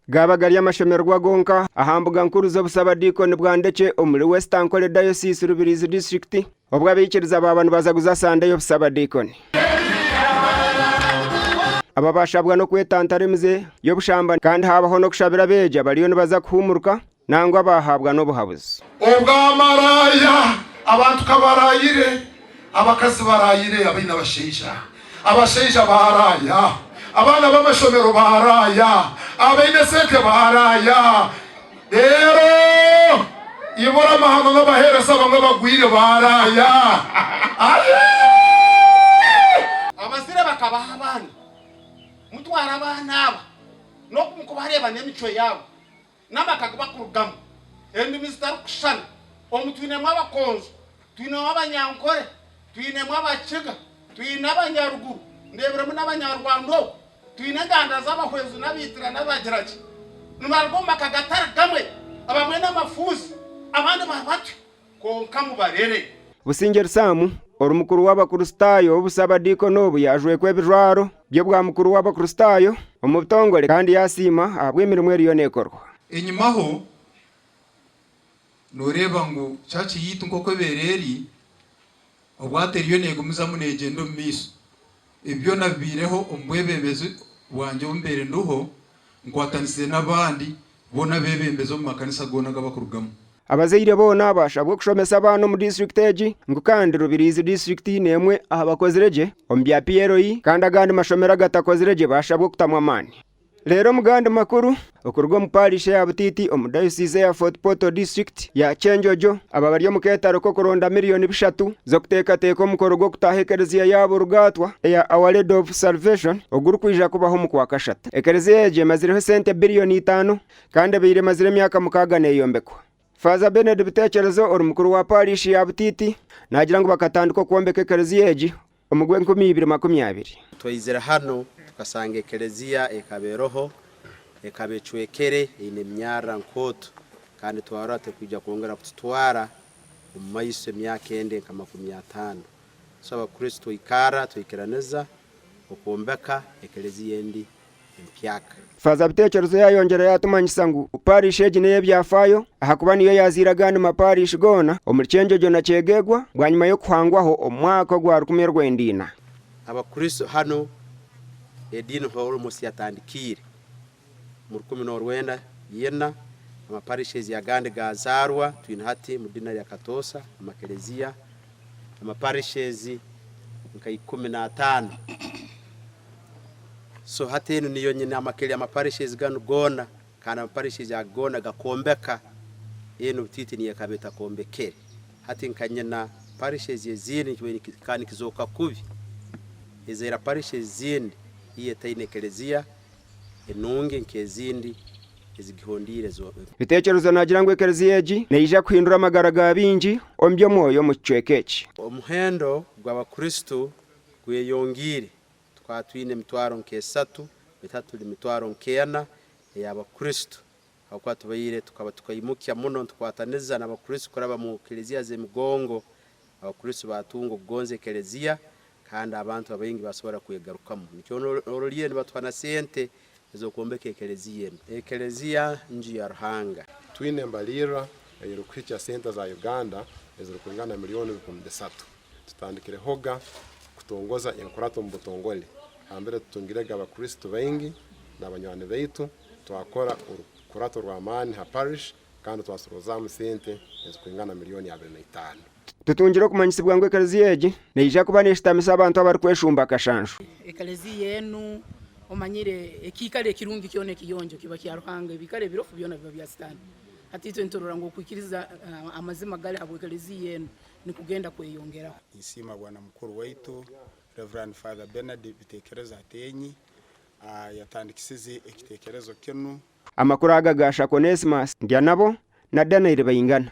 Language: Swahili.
Gabagari amashemerwa gonka ahambuga nkuru zo busaba dikoni bwandeke omuri Western Kole Diocese Rubirizi District obwa bikiriza abantu bazaguza Sunday yo busaba dikoni ababashabwa no kwetantaremize yo bushamba kandi habaho no kushabira beje bariyo nibaza kuhumuruka nangwa bahabwa no buhabuzi ubwamaraya abantu kabarayire abakazi barayire abina abasheja baraya abana b'amashomero baraya abene sente baraya rero ibora amahano n'abahereza bamwe bagwire baraya abasire bakabaha abana mutwara abana aba no kumukubareba n'emico yabo n'amakaga bakurugamo endi Mr. Kushana omutwine mwabakonzo twine abanyankore twine mwabakiga twine abanyaruguru ndeberamo n'abanyarwanda twine nganda z'abahwezu n'abitira n'abagiraki numarugomba kagatara gamwe abamwe n'amafuzi abandi babatu konka mubarere Busingeri Samu orumukuru w'abakristayo obusaba dikoni obu yajwe kwebirwaro byo bwa mukuru w'abakristayo omubutongole kandi yasima abwemirimo eriyo nekorwa enyimaho noreba ngo chachi yitu nkoko bereri obwateriyo negumiza munegendo miso ibyo nabireho ombwebebeze wanje umbere nduho ngwatanise n'abandi bona bebembezo mu makanisa gona gabakurugamo abazeire bona bashabwe kushomesa abantu mu district egi ngo kandi Rubirizi district nemwe abakozireje ombya PRI kandi agandi mashomera gatakozireje bashabwe kutamwa mani rero mugandi makuru okurwa mu parish ya Butiti omu diocese ya Fort Portal district ya Chenjojo aba bari mu ketaro ko kuronda miliyoni 3 zo kutekateka omukoro gwo kutaha ekereziya yabo rugatwa ya Our Lady of Salvation oguru kwija kubaho mu kwa kashata ekereziya eje mazireho sente biliyoni 5 kandi beire mazire myaka mukaga neyombekwa Father Benedict Bitekerezo orumukuru wa parish ya Butiti nagira ngo bakatandika kuombeka ekereziya eje omugwe 2020 twizera hano tukasanga ekereziya ekaberoho ekabecwekere ine myara nkoto kandi twarate kujya kongera kututwara mu mayise myaka ende nka 50 so abakristo ikara tuikiraneza okuombeka ekereziya endi empyaka Father Bitekerezo yayongera yatumanyisa ngo parish eje ne byafayo ahakuba niyo yaziragana ma parish gona omuricyenjojo na cyegegwa bwanyuma yo kuhangwaho omwaka gwa 2020 abakristo hano edini horo musi yatandikire mu 19 yena ama parishes ya gande gazarwa twinhati mu dina ya Katosa amakereziya ama parishes nka 15 so hatenu niyo nyine amakeli ama parishes gano gona kana ama parishes ya gona gakombeka eno Butiti niye kabeta kombekere hati nkanyena parishes yezini kandi kizoka kubi ezera parishes zindi iye taine ekereziya enunge nkezindi ezigihondire zo Bitekerezo nagira ngo ekereziya eji neija kuhindura amagara ga bingi ombyo moyo mu cwekeki omuhendo gw'abakristo gweyongire twatwine mitwaro nkesatu bitatu limitwaro nkena y'abakristo akwa tubayire tukaba tukayimukya muno twataniza n'abakristo kuraba mu ekereziya ze mugongo abakristo batungo gonze ekereziya kandi abantu abayingi basobora kuyegarukamo nicyo noroliye batwana sente zo kuombeka ekereziya nji ya Ruhanga twine mbalira y'urukwica sente za Uganda ezirukungana miliyoni 13 tutandikire hoga kutongoza enkurato mu butongole hambere tutungirega abakristo bengi n'abanywane beitu twakora urukurato rwa mani ha parish kandi twasuroza mu sente ezikungana miliyoni 25 tutungiro kumanyisibwa ngo ekereziya eji neija kuba neshitamisa abantu abari kweshumba akashanshu ekereziya enu omanyire ekikale kirungi kyone kiyonjo kiba kya Ruhanga ibikale birofu byona biba bya Sitani hatito ntorora ngo kwikiriza amazima gale abo ekereziya enu ni kugenda kweyongeraho isima bwana mukuru waitu Reverend Father Benedict Bitekerezo atenyi yatandikisize ekitekerezo kenu amakuru agagasha Onesmus ndya nabo na Daniel bayingana.